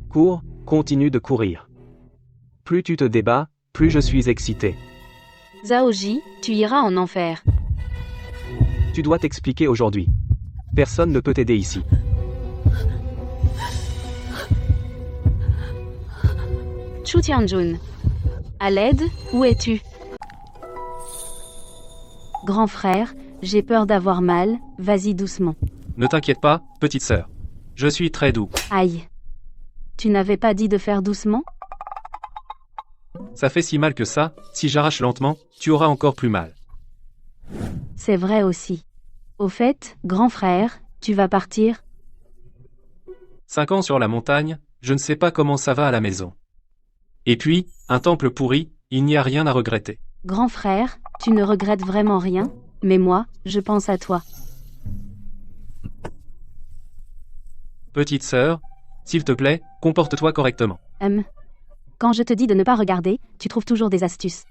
Cours, continue de courir. Plus tu te débats, plus je suis excité. Zhaoji, tu iras en enfer. Tu dois t'expliquer aujourd'hui. Personne ne peut t'aider ici. Chu Tianjun. À l'aide, où es-tu? Grand frère, j'ai peur d'avoir mal, vas-y doucement. Ne t'inquiète pas, petite sœur. Je suis très doux. Aïe. Tu n'avais pas dit de faire doucement? Ça fait si mal que ça, si j'arrache lentement, tu auras encore plus mal. C'est vrai aussi. Au fait, grand frère, tu vas partir? 5 ans sur la montagne, je ne sais pas comment ça va à la maison. Et puis, un temple pourri, il n'y a rien à regretter. Grand frère, tu ne regrettes vraiment rien, mais moi, je pense à toi. Petite sœur, s'il te plaît, comporte-toi correctement. Quand je te dis de ne pas regarder, tu trouves toujours des astuces.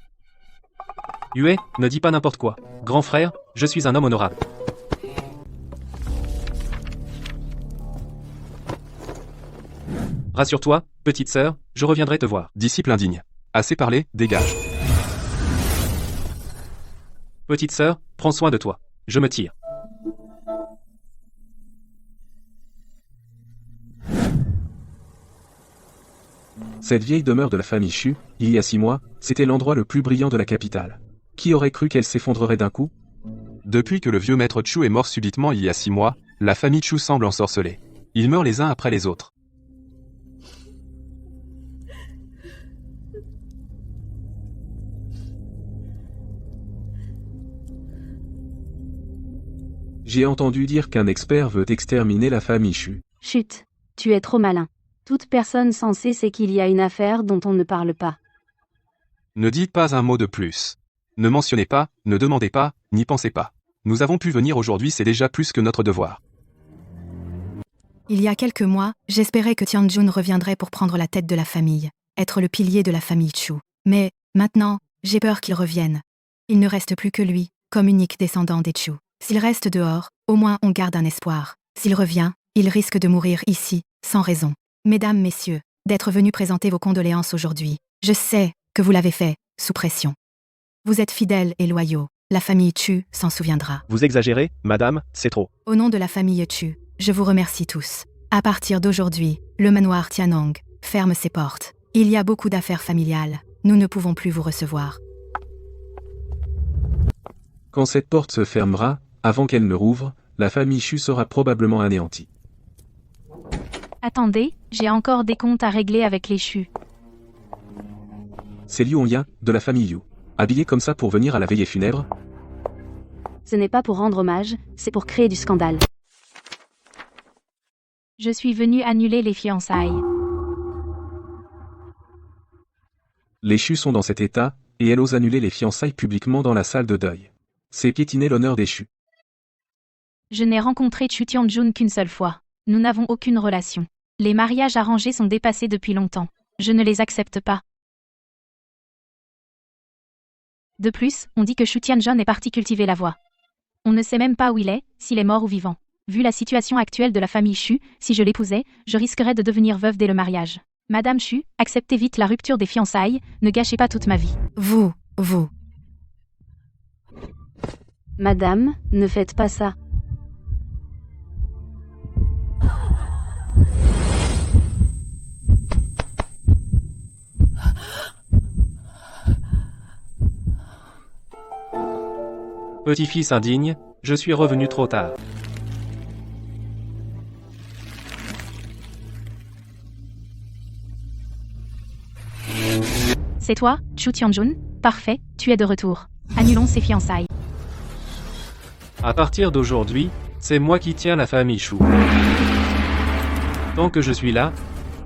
Yue, ne dis pas n'importe quoi. Grand frère, je suis un homme honorable. Rassure-toi, petite sœur, je reviendrai te voir. Disciple indigne. Assez parlé, dégage. Petite sœur, prends soin de toi. Je me tire. Cette vieille demeure de la famille Chu, il y a 6 mois, c'était l'endroit le plus brillant de la capitale. Qui aurait cru qu'elle s'effondrerait d'un coup? Depuis que le vieux maître Chu est mort subitement il y a 6 mois, la famille Chu semble ensorcelée. Ils meurent les uns après les autres. J'ai entendu dire qu'un expert veut exterminer la famille Chu. Chut, tu es trop malin. Toute personne sensée sait qu'il y a une affaire dont on ne parle pas. Ne dites pas un mot de plus. Ne mentionnez pas, ne demandez pas, n'y pensez pas. Nous avons pu venir aujourd'hui, c'est déjà plus que notre devoir. Il y a quelques mois, j'espérais que Tianjun reviendrait pour prendre la tête de la famille, être le pilier de la famille Chu. Mais, maintenant, j'ai peur qu'il revienne. Il ne reste plus que lui, comme unique descendant des Chu. S'il reste dehors, au moins on garde un espoir. S'il revient, il risque de mourir ici, sans raison. Mesdames, messieurs, d'être venus présenter vos condoléances aujourd'hui. Je sais que vous l'avez fait, sous pression. Vous êtes fidèles et loyaux. La famille Chu s'en souviendra. Vous exagérez, madame, c'est trop. Au nom de la famille Chu, je vous remercie tous. À partir d'aujourd'hui, le manoir Tianong ferme ses portes. Il y a beaucoup d'affaires familiales. Nous ne pouvons plus vous recevoir. Quand cette porte se fermera, avant qu'elle ne rouvre, la famille Chu sera probablement anéantie. Attendez, j'ai encore des comptes à régler avec les Chu. C'est Liu Hongyan, de la famille Liu. Habillé comme ça pour venir à la veillée funèbre? Ce n'est pas pour rendre hommage, c'est pour créer du scandale. Je suis venue annuler les fiançailles. Les Chu sont dans cet état, et elle ose annuler les fiançailles publiquement dans la salle de deuil. C'est piétiner l'honneur des Chu. Je n'ai rencontré Chu Tianjun qu'une seule fois. Nous n'avons aucune relation. Les mariages arrangés sont dépassés depuis longtemps. Je ne les accepte pas. De plus, on dit que Chu Tianjun est parti cultiver la voie. On ne sait même pas où il est, s'il est mort ou vivant. Vu la situation actuelle de la famille Chu, si je l'épousais, je risquerais de devenir veuve dès le mariage. Madame Chu, acceptez vite la rupture des fiançailles, ne gâchez pas toute ma vie. Vous. Madame, ne faites pas ça. Petit-fils indigne, je suis revenu trop tard. C'est toi, Chu Tianjun? Parfait, tu es de retour. Annulons ces fiançailles. À partir d'aujourd'hui, c'est moi qui tiens la famille Chu. Tant que je suis là,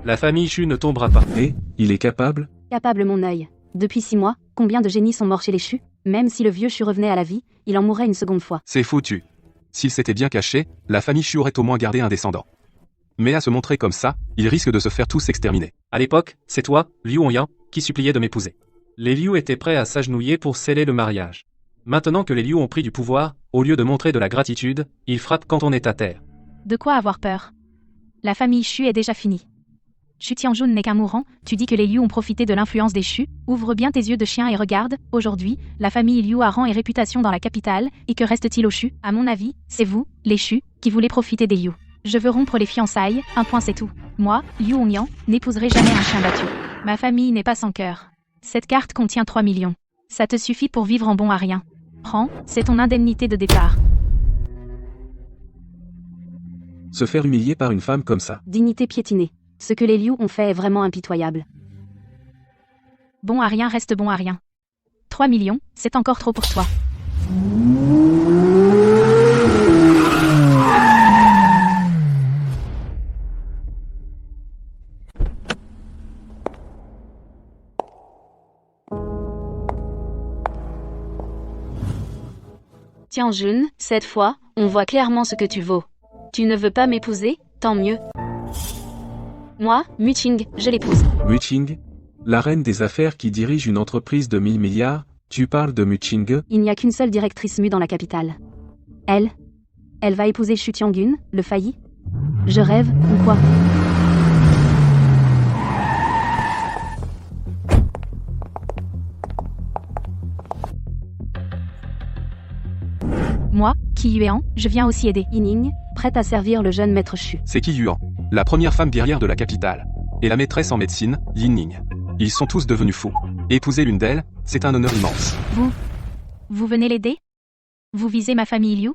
la famille Chu ne tombera pas. Et, il est capable? Capable mon œil. Depuis 6 mois, combien de génies sont morts chez les Chu? Même si le vieux Chu revenait à la vie, il en mourrait une seconde fois. C'est foutu. S'il s'était bien caché, la famille Chu aurait au moins gardé un descendant. Mais à se montrer comme ça, il risque de se faire tous exterminer. À l'époque, c'est toi, Liu Hongyan, qui suppliait de m'épouser. Les Liu étaient prêts à s'agenouiller pour sceller le mariage. Maintenant que les Liu ont pris du pouvoir, au lieu de montrer de la gratitude, ils frappent quand on est à terre. De quoi avoir peur? La famille Chu est déjà finie. Chu Tianjun n'est qu'un mourant, tu dis que les Liu ont profité de l'influence des Shu, ouvre bien tes yeux de chien et regarde, aujourd'hui, la famille Liu a rang et réputation dans la capitale, et que reste-t-il aux Shu? À mon avis, c'est vous, les Shu, qui voulez profiter des Liu. Je veux rompre les fiançailles, un point c'est tout. Moi, Liu Hongyan, n'épouserai jamais un chien battu. Ma famille n'est pas sans cœur. Cette carte contient 3 millions. Ça te suffit pour vivre en bon à rien. Prends, c'est ton indemnité de départ. Se faire humilier par une femme comme ça. Dignité piétinée. Ce que les Liu ont fait est vraiment impitoyable. Bon à rien reste bon à rien. 3 millions, c'est encore trop pour toi. Tianjun, cette fois, on voit clairement ce que tu vaux. Tu ne veux pas m'épouser, tant mieux. Moi, Mu Qing, je l'épouse. Mu Qing, la reine des affaires qui dirige une entreprise de 1000 milliards, tu parles de Mu Qing? Il n'y a qu'une seule directrice Mu dans la capitale. Elle va épouser Chu Tiangun, le failli? Je rêve, ou quoi? Moi, Qi Yuan, je viens aussi aider. Yining, prête à servir le jeune maître Chu. C'est Qi Yuan, la première femme guerrière de la capitale. Et la maîtresse en médecine, Yining. Ils sont tous devenus fous. Épouser l'une d'elles, c'est un honneur immense. Vous venez l'aider? Vous visez ma famille Liu?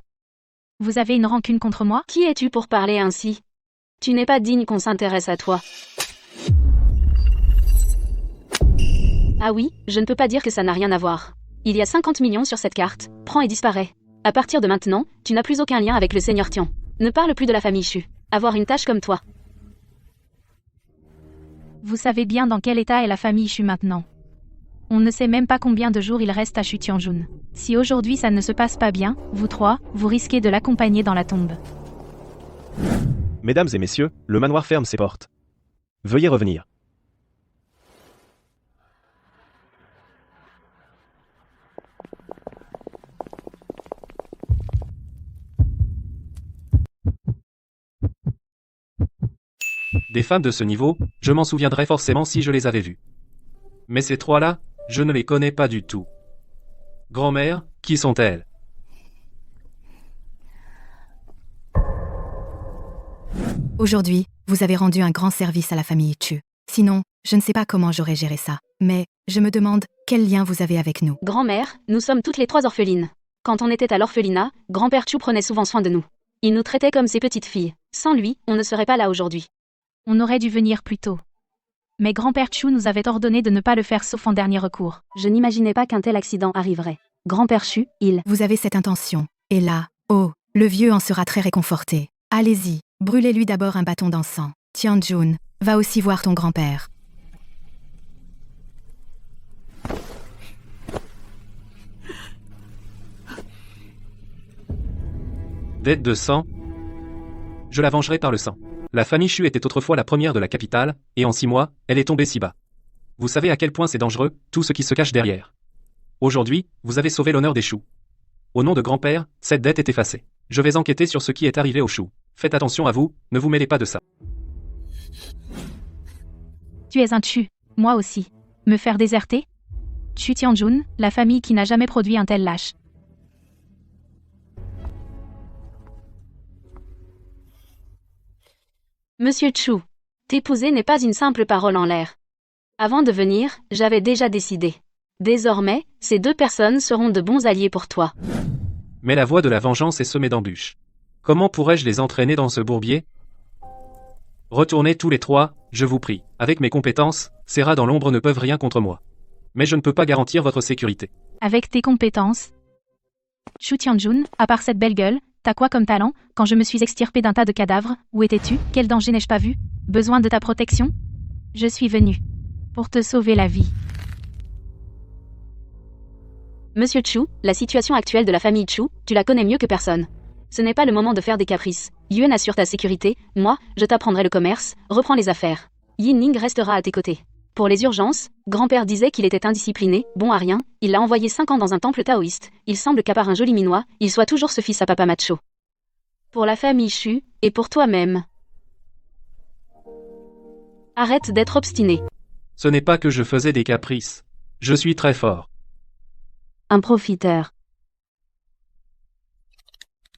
Vous avez une rancune contre moi? Qui es-tu pour parler ainsi? Tu n'es pas digne qu'on s'intéresse à toi. Ah oui, je ne peux pas dire que ça n'a rien à voir. Il y a 50 millions sur cette carte, prends et disparais. À partir de maintenant, tu n'as plus aucun lien avec le seigneur Tian. Ne parle plus de la famille Chu. Avoir une tâche comme toi. Vous savez bien dans quel état est la famille Chu maintenant. On ne sait même pas combien de jours il reste à Chu Tianjun. Si aujourd'hui ça ne se passe pas bien, vous trois, vous risquez de l'accompagner dans la tombe. Mesdames et messieurs, le manoir ferme ses portes. Veuillez revenir. Des femmes de ce niveau, je m'en souviendrais forcément si je les avais vues. Mais ces trois-là, je ne les connais pas du tout. Grand-mère, qui sont-elles? Aujourd'hui, vous avez rendu un grand service à la famille Chu. Sinon, je ne sais pas comment j'aurais géré ça. Mais, je me demande, quel lien vous avez avec nous? Grand-mère, nous sommes toutes les trois orphelines. Quand on était à l'orphelinat, grand-père Chu prenait souvent soin de nous. Il nous traitait comme ses petites filles. Sans lui, on ne serait pas là aujourd'hui. On aurait dû venir plus tôt. Mais grand-père Chu nous avait ordonné de ne pas le faire sauf en dernier recours. Je n'imaginais pas qu'un tel accident arriverait. Grand-père Chu, Vous avez cette intention. Et là, oh, le vieux en sera très réconforté. Allez-y, brûlez-lui d'abord un bâton d'encens. Tianjun, va aussi voir ton grand-père. Dette de sang? Je la vengerai par le sang. La famille Chu était autrefois la première de la capitale, et en 6 mois, elle est tombée si bas. Vous savez à quel point c'est dangereux, tout ce qui se cache derrière. Aujourd'hui, vous avez sauvé l'honneur des Chu. Au nom de grand-père, cette dette est effacée. Je vais enquêter sur ce qui est arrivé aux Chu. Faites attention à vous, ne vous mêlez pas de ça. Tu es un Chu, moi aussi. Me faire déserter? Chu Tianjun, la famille qui n'a jamais produit un tel lâche. Monsieur Chu, t'épouser n'est pas une simple parole en l'air. Avant de venir, j'avais déjà décidé. Désormais, ces deux personnes seront de bons alliés pour toi. Mais la voie de la vengeance est semée d'embûches. Comment pourrais-je les entraîner dans ce bourbier? Retournez tous les trois, je vous prie. Avec mes compétences, ces rats dans l'ombre ne peuvent rien contre moi. Mais je ne peux pas garantir votre sécurité. Avec tes compétences? Chu Tianjun, à part cette belle gueule, t'as quoi comme talent? Quand je me suis extirpé d'un tas de cadavres, où étais-tu? Quel danger n'ai-je pas vu? Besoin de ta protection? Je suis venu. Pour te sauver la vie. Monsieur Chu, la situation actuelle de la famille Chu, tu la connais mieux que personne. Ce n'est pas le moment de faire des caprices. Yuen assure ta sécurité, moi, je t'apprendrai le commerce, reprends les affaires. Yin Ning restera à tes côtés. Pour les urgences, grand-père disait qu'il était indiscipliné, bon à rien, il l'a envoyé 5 ans dans un temple taoïste, il semble qu'à part un joli minois, il soit toujours ce fils à papa macho. Pour la famille Chu, et pour toi-même. Arrête d'être obstiné. Ce n'est pas que je faisais des caprices. Je suis très fort. Un profiteur.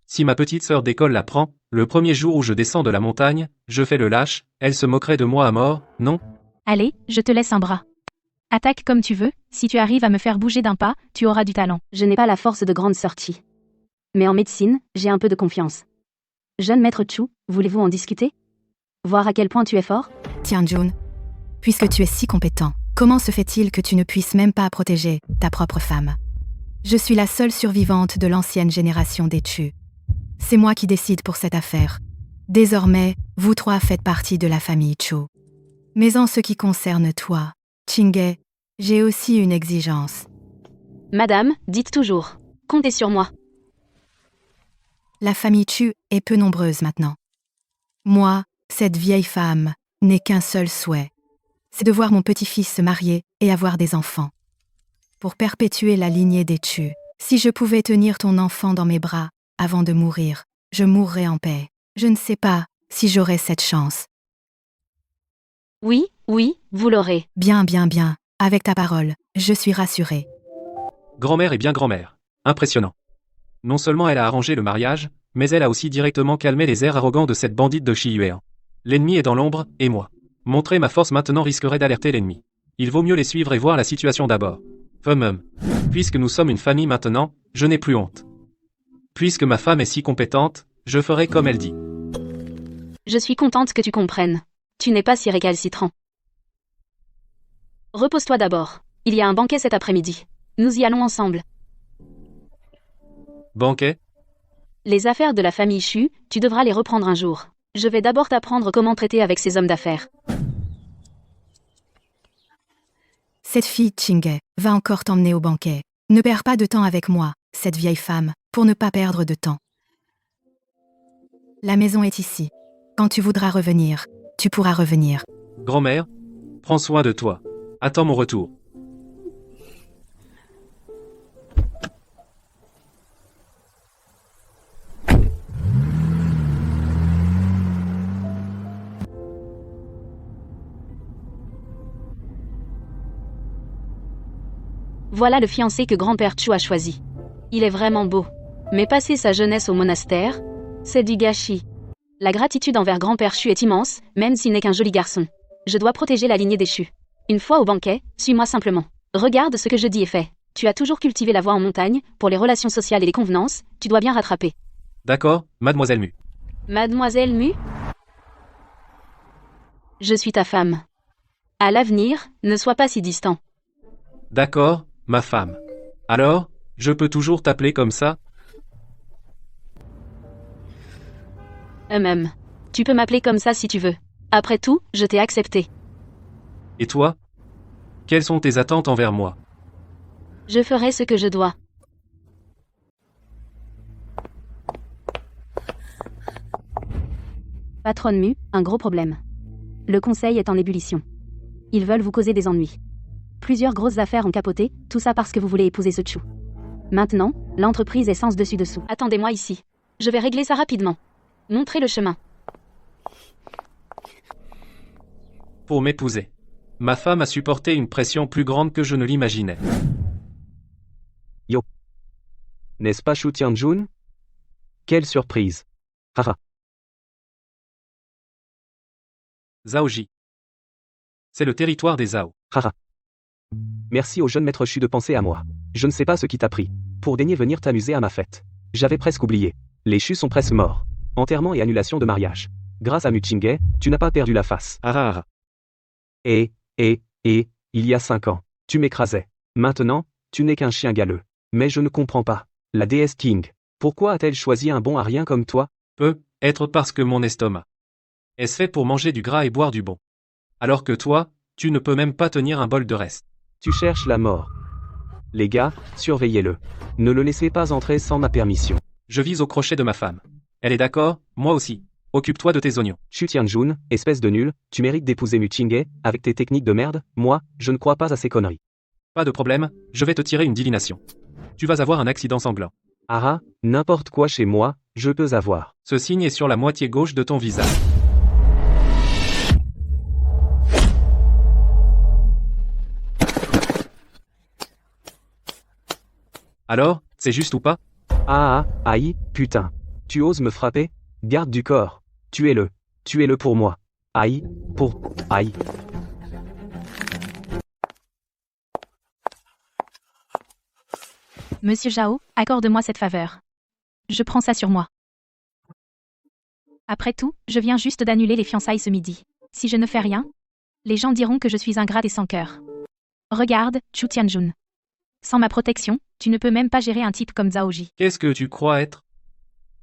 Si ma petite sœur d'école l'apprend, le premier jour où je descends de la montagne, je fais le lâche, elle se moquerait de moi à mort, non? Allez, je te laisse un bras. Attaque comme tu veux, si tu arrives à me faire bouger d'un pas, tu auras du talent. Je n'ai pas la force de grande sortie. Mais en médecine, j'ai un peu de confiance. Jeune maître Chu, voulez-vous en discuter? Voir à quel point tu es fort? Tianjun, puisque tu es si compétent, comment se fait-il que tu ne puisses même pas protéger ta propre femme? Je suis la seule survivante de l'ancienne génération des Chu. C'est moi qui décide pour cette affaire. Désormais, vous trois faites partie de la famille Chu. Mais en ce qui concerne toi, Chinghe, j'ai aussi une exigence. Madame, dites toujours. Comptez sur moi. La famille Chu est peu nombreuse maintenant. Moi, cette vieille femme, n'ai qu'un seul souhait. C'est de voir mon petit-fils se marier et avoir des enfants. Pour perpétuer la lignée des Chu, si je pouvais tenir ton enfant dans mes bras, avant de mourir, je mourrais en paix. Je ne sais pas si j'aurai cette chance. Oui, vous l'aurez. Bien, avec ta parole, je suis rassurée. Grand-mère est bien grand-mère. Impressionnant. Non seulement elle a arrangé le mariage, mais elle a aussi directement calmé les airs arrogants de cette bandite de Shi Yuan. L'ennemi est dans l'ombre, et moi. Montrer ma force maintenant risquerait d'alerter l'ennemi. Il vaut mieux les suivre et voir la situation d'abord. Puisque nous sommes une famille maintenant, je n'ai plus honte. Puisque ma femme est si compétente, je ferai comme elle dit. Je suis contente que tu comprennes. Tu n'es pas si récalcitrant. Repose-toi d'abord. Il y a un banquet cet après-midi. Nous y allons ensemble. Banquet? Les affaires de la famille Chu, tu devras les reprendre un jour. Je vais d'abord t'apprendre comment traiter avec ces hommes d'affaires. Cette fille Chinghe va encore t'emmener au banquet. Ne perds pas de temps avec moi, cette vieille femme, pour ne pas perdre de temps. La maison est ici. Quand tu voudras revenir, tu pourras revenir. Grand-mère, prends soin de toi. Attends mon retour. Voilà le fiancé que grand-père Chu a choisi. Il est vraiment beau. Mais passer sa jeunesse au monastère, c'est du gâchis. La gratitude envers grand-père Chu est immense, même s'il n'est qu'un joli garçon. Je dois protéger la lignée des Chu. Une fois au banquet, suis-moi simplement. Regarde ce que je dis et fais. Tu as toujours cultivé la voie en montagne, pour les relations sociales et les convenances, tu dois bien rattraper. D'accord, mademoiselle Mu. Mademoiselle Mu? Je suis ta femme. À l'avenir, ne sois pas si distant. D'accord, ma femme. Alors, je peux toujours t'appeler comme ça? Tu peux m'appeler comme ça si tu veux. Après tout, je t'ai accepté. Et toi? Quelles sont tes attentes envers moi? Je ferai ce que je dois. Patronne Mu, un gros problème. Le conseil est en ébullition. Ils veulent vous causer des ennuis. Plusieurs grosses affaires ont capoté, tout ça parce que vous voulez épouser ce Chu. Maintenant, l'entreprise est sens dessus dessous. Attendez-moi ici. Je vais régler ça rapidement. Montrez le chemin. Pour m'épouser. Ma femme a supporté une pression plus grande que je ne l'imaginais. N'est-ce pas Shu Tianjun? Quelle surprise. Haha. Zhaoji. C'est le territoire des Zhao. Haha. Merci au jeune maître Chu de penser à moi. Je ne sais pas ce qui t'a pris, pour daigner venir t'amuser à ma fête. J'avais presque oublié. Les Chu sont presque morts. Enterrement et annulation de mariage. Grâce à Mu Chinghe, tu n'as pas perdu la face. Et, il y a 5 ans, tu m'écrasais. Maintenant, tu n'es qu'un chien galeux. Mais je ne comprends pas. La déesse King, pourquoi a-t-elle choisi un bon à rien comme toi? Peut être parce que mon estomac est fait pour manger du gras et boire du bon. Alors que toi, tu ne peux même pas tenir un bol de reste. Tu cherches la mort. Les gars, surveillez-le. Ne le laissez pas entrer sans ma permission. Je vise au crochet de ma femme. Elle est d'accord, moi aussi. Occupe-toi de tes oignons. Shu Tianjun, espèce de nul, tu mérites d'épouser Mu Chinghe, avec tes techniques de merde, moi, je ne crois pas à ces conneries. Pas de problème, je vais te tirer une divination. Tu vas avoir un accident sanglant. Ah, n'importe quoi chez moi, je peux avoir. Ce signe est sur la moitié gauche de ton visage. Alors, c'est juste ou pas? Ah ah, aïe, putain. Tu oses me frapper? Garde du corps. Tuez-le. Tuez-le pour moi. Aïe, aïe. Monsieur Zhao, accorde-moi cette faveur. Je prends ça sur moi. Après tout, je viens juste d'annuler les fiançailles ce midi. Si je ne fais rien, les gens diront que je suis ingrate et sans cœur. Regarde, Chu Tianjun. Sans ma protection, tu ne peux même pas gérer un type comme Zhao Ji. Qu'est-ce que tu crois être?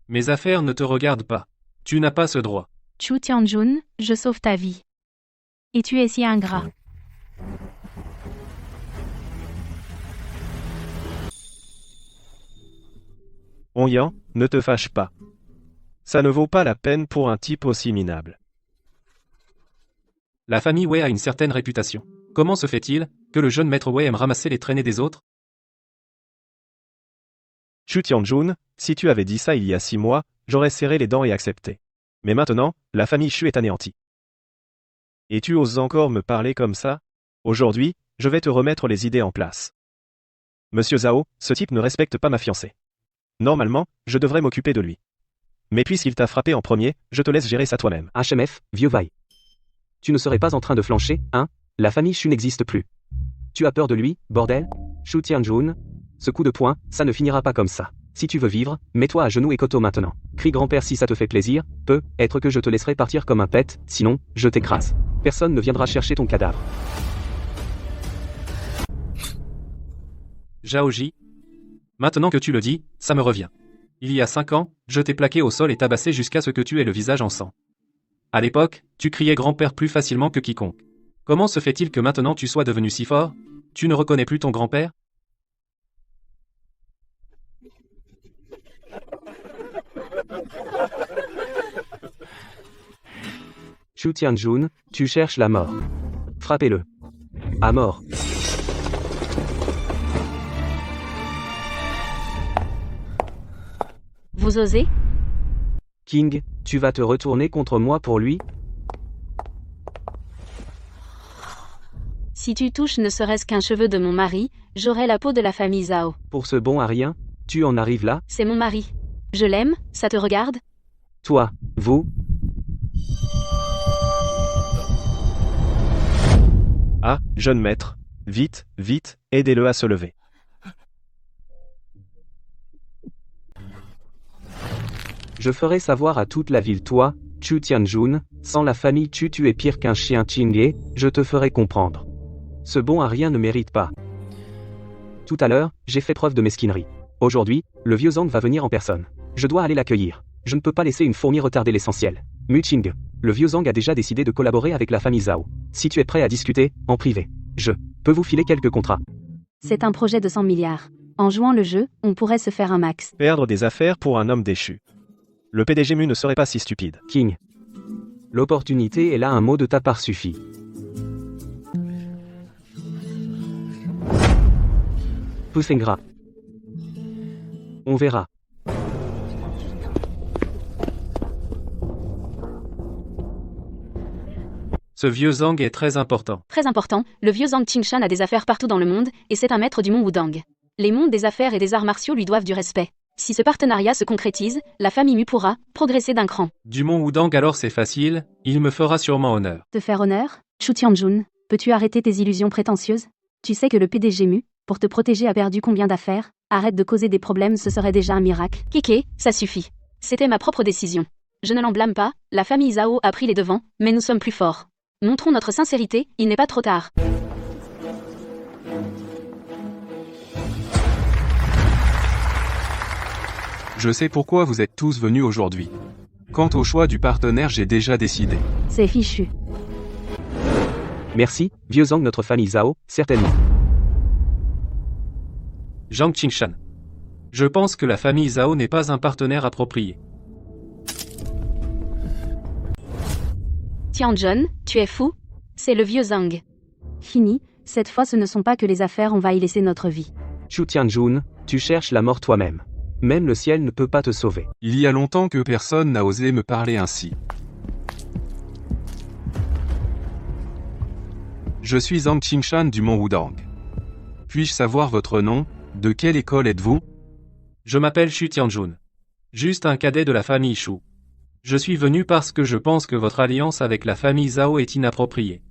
Mes affaires ne te regardent pas. Tu n'as pas ce droit. Chu Tianjun, je sauve ta vie. Et tu es si ingrat. Onyan, ne te fâche pas. Ça ne vaut pas la peine pour un type aussi minable. La famille Wei a une certaine réputation. Comment se fait-il que le jeune maître Wei aime ramasser les traînées des autres? Chu Tianjun, si tu avais dit ça il y a 6 mois, j'aurais serré les dents et accepté. Mais maintenant, la famille Chu est anéantie. Et tu oses encore me parler comme ça? Aujourd'hui, je vais te remettre les idées en place. Monsieur Zhao, ce type ne respecte pas ma fiancée. Normalement, je devrais m'occuper de lui. Mais puisqu'il t'a frappé en premier, je te laisse gérer ça toi-même. HMF, vieux vaille. Tu ne serais pas en train de flancher, hein? La famille Chu n'existe plus. Tu as peur de lui, bordel? Chu Tianjun? Ce coup de poing, ça ne finira pas comme ça. Si tu veux vivre, mets-toi à genoux et koto maintenant. Crie grand-père si ça te fait plaisir, peut-être que je te laisserai partir comme un pet, sinon, je t'écrase. Personne ne viendra chercher ton cadavre. Zhao Ji. Maintenant que tu le dis, ça me revient. Il y a 5 ans, je t'ai plaqué au sol et tabassé jusqu'à ce que tu aies le visage en sang. À l'époque, tu criais grand-père plus facilement que quiconque. Comment se fait-il que maintenant tu sois devenu si fort? Tu ne reconnais plus ton grand-père? Chu Tianjun, tu cherches la mort. Frappez-le. À mort. Vous osez? King, tu vas te retourner contre moi pour lui? Si tu touches ne serait-ce qu'un cheveu de mon mari, j'aurai la peau de la famille Zhao. Pour ce bon à rien, tu en arrives là? C'est mon mari. Je l'aime, ça te regarde? Toi, vous? Ah, jeune maître. Vite, vite, aidez-le à se lever. Je ferai savoir à toute la ville toi, Chu Tianjun, sans la famille Chu tu es pire qu'un chien Chingé, je te ferai comprendre. Ce bon à rien ne mérite pas. Tout à l'heure, j'ai fait preuve de mesquinerie. Aujourd'hui, le vieux Zhang va venir en personne. Je dois aller l'accueillir. Je ne peux pas laisser une fourmi retarder l'essentiel. Mu Qing, le vieux Zhang a déjà décidé de collaborer avec la famille Zhao. Si tu es prêt à discuter, en privé, je peux vous filer quelques contrats. C'est un projet de 100 milliards. En jouant le jeu, on pourrait se faire un max. Perdre des affaires pour un homme déchu. Le PDG Mu ne serait pas si stupide. King. L'opportunité est là, un mot de ta part suffit. Pouce ingrat. On verra. Ce vieux Zhang est très important. Très important, le vieux Zhang Qingshan a des affaires partout dans le monde, et c'est un maître du mont Wudang. Les mondes des affaires et des arts martiaux lui doivent du respect. Si ce partenariat se concrétise, la famille Mu pourra progresser d'un cran. Du mont Wudang alors c'est facile, il me fera sûrement honneur. Te faire honneur? Chu Tianjun, peux-tu arrêter tes illusions prétentieuses? Tu sais que le PDG Mu, pour te protéger, a perdu combien d'affaires? Arrête de causer des problèmes, ce serait déjà un miracle. Kéké, ça suffit. C'était ma propre décision. Je ne l'en blâme pas, la famille Zhao a pris les devants, mais nous sommes plus forts. Montrons notre sincérité, il n'est pas trop tard. Je sais pourquoi vous êtes tous venus aujourd'hui. Quant au choix du partenaire, j'ai déjà décidé. C'est fichu. Merci, vieux Zhang, notre famille Zhao, certainement. Zhang Qingshan. Je pense que la famille Zhao n'est pas un partenaire approprié. Tianjun, tu es fou? C'est le vieux Zhang. Fini, cette fois ce ne sont pas que les affaires, on va y laisser notre vie. Chu Tianjun, tu cherches la mort toi-même. Même le ciel ne peut pas te sauver. Il y a longtemps que personne n'a osé me parler ainsi. Je suis Zhang Qingshan du mont Wudang. Puis-je savoir votre nom, De quelle école êtes-vous? Je m'appelle Shu Tianjun. Juste un cadet de la famille Shu. Je suis venu parce que je pense que votre alliance avec la famille Zhao est inappropriée.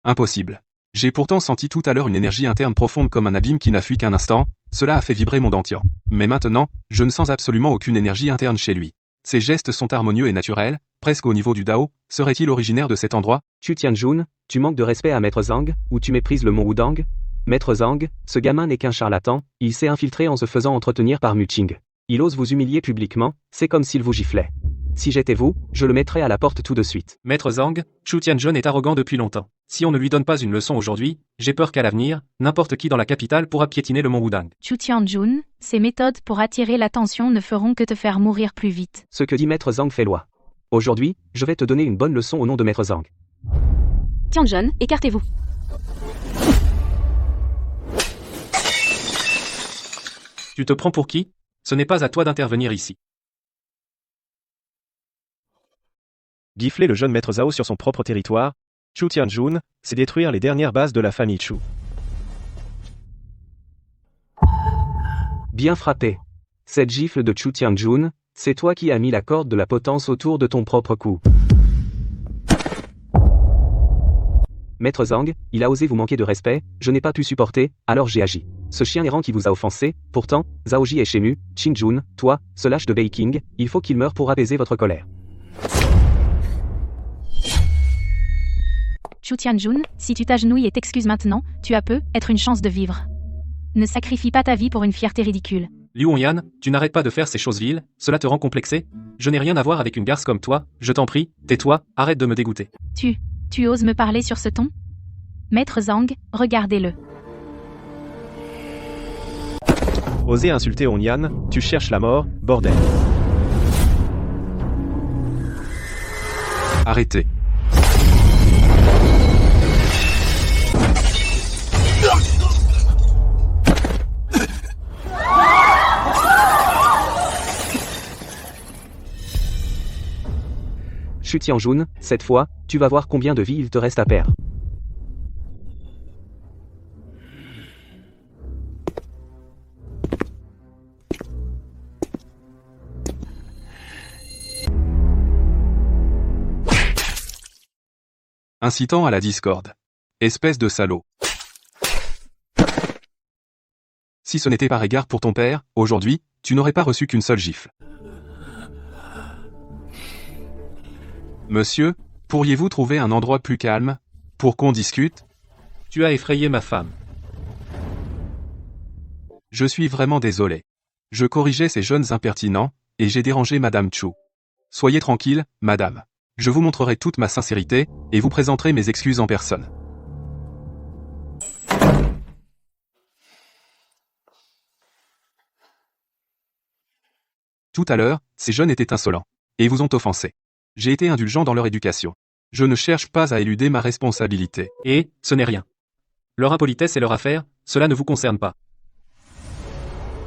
Impossible. J'ai pourtant senti tout à l'heure une énergie interne profonde comme un abîme qui n'a fui qu'un instant, cela a fait vibrer mon dentian. Mais maintenant, je ne sens absolument aucune énergie interne chez lui. Ses gestes sont harmonieux et naturels, presque au niveau du Dao. Serait-il originaire de cet endroit? Chu Tianjun, tu manques de respect à Maître Zhang, ou tu méprises le mont Wudang? Maître Zhang, ce gamin n'est qu'un charlatan, il s'est infiltré en se faisant entretenir par Muqing. Il ose vous humilier publiquement, c'est comme s'il vous giflait. Si j'étais vous, je le mettrais à la porte tout de suite. Maître Zhang, Shu Tianjun est arrogant depuis longtemps. Si on ne lui donne pas une leçon aujourd'hui, j'ai peur qu'à l'avenir, n'importe qui dans la capitale pourra piétiner le mont Wudang. Chu Tianjun, ces méthodes pour attirer l'attention ne feront que te faire mourir plus vite. Ce que dit Maître Zhang fait loi. Aujourd'hui, je vais te donner une bonne leçon au nom de Maître Zhang. Tianjun, écartez-vous. Tu te prends pour qui? Ce n'est pas à toi d'intervenir ici. Gifler le jeune maître Zhao sur son propre territoire, Chu Tianjun, c'est détruire les dernières bases de la famille Chu. Bien frappé. Cette gifle de Chu Tianjun, c'est toi qui as mis la corde de la potence autour de ton propre cou. Maître Zhang, il a osé vous manquer de respect, je n'ai pas pu supporter, alors j'ai agi. Ce chien errant qui vous a offensé, pourtant, Zhaoji est chému, Qingjun, toi, ce lâche de Beiqing, il faut qu'il meure pour apaiser votre colère. Chu Tianjun, si tu t'agenouilles et t'excuses maintenant, tu as peut-être une chance de vivre. Ne sacrifie pas ta vie pour une fierté ridicule. Liu Hongyan, tu n'arrêtes pas de faire ces choses viles, cela te rend complexé? Je n'ai rien à voir avec une garce comme toi, je t'en prie, tais-toi, arrête de me dégoûter. Tu oses me parler sur ce ton? Maître Zhang, regardez-le. Oser insulter Hongyan, tu cherches la mort, bordel. Arrêtez. Chu Tianjun, cette fois, tu vas voir combien de vies il te reste à perdre. Incitant à la discorde. Espèce de salaud. Si ce n'était par égard pour ton père, aujourd'hui, tu n'aurais pas reçu qu'une seule gifle. Monsieur, pourriez-vous trouver un endroit plus calme, pour qu'on discute? Tu as effrayé ma femme. Je suis vraiment désolé. Je corrigeais ces jeunes impertinents, et j'ai dérangé Madame Chu. Soyez tranquille, Madame. Je vous montrerai toute ma sincérité, et vous présenterai mes excuses en personne. Tout à l'heure, ces jeunes étaient insolents, et vous ont offensé. J'ai été indulgent dans leur éducation. Je ne cherche pas à éluder ma responsabilité. Et, ce n'est rien. Leur impolitesse est leur affaire, cela ne vous concerne pas.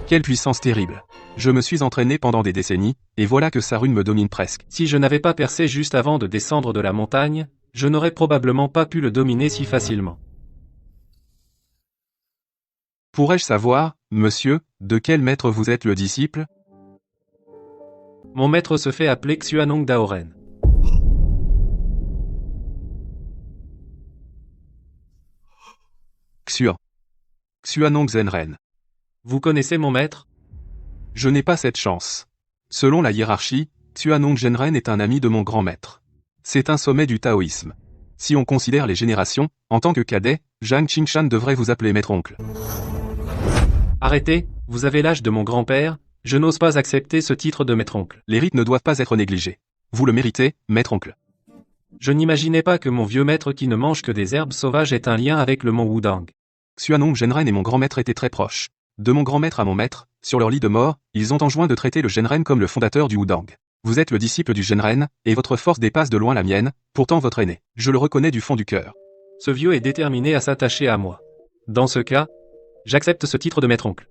Quelle puissance terrible. Je me suis entraîné pendant des décennies, et voilà que sa rune me domine presque. Si je n'avais pas percé juste avant de descendre de la montagne, je n'aurais probablement pas pu le dominer si facilement. Pourrais-je savoir, monsieur, de quel maître vous êtes le disciple? Mon maître se fait appeler Xuanong Daoren. Xuanong Zhenren. Vous connaissez mon maître? Je n'ai pas cette chance. Selon la hiérarchie, Xuanong Zhenren est un ami de mon grand maître. C'est un sommet du taoïsme. Si on considère les générations, en tant que cadet, Zhang Qingshan devrait vous appeler maître-oncle. Arrêtez, vous avez l'âge de mon grand-père, je n'ose pas accepter ce titre de maître-oncle. Les rites ne doivent pas être négligés. Vous le méritez, maître-oncle. Je n'imaginais pas que mon vieux maître qui ne mange que des herbes sauvages ait un lien avec le mont Wudang. Xuanong Zhenren et mon grand maître étaient très proches. De mon grand maître à mon maître, sur leur lit de mort, ils ont enjoint de traiter le Zhenren comme le fondateur du Wudang. Vous êtes le disciple du Zhenren, et votre force dépasse de loin la mienne, pourtant votre aîné. Je le reconnais du fond du cœur. Ce vieux est déterminé à s'attacher à moi. Dans ce cas, j'accepte ce titre de maître-oncle.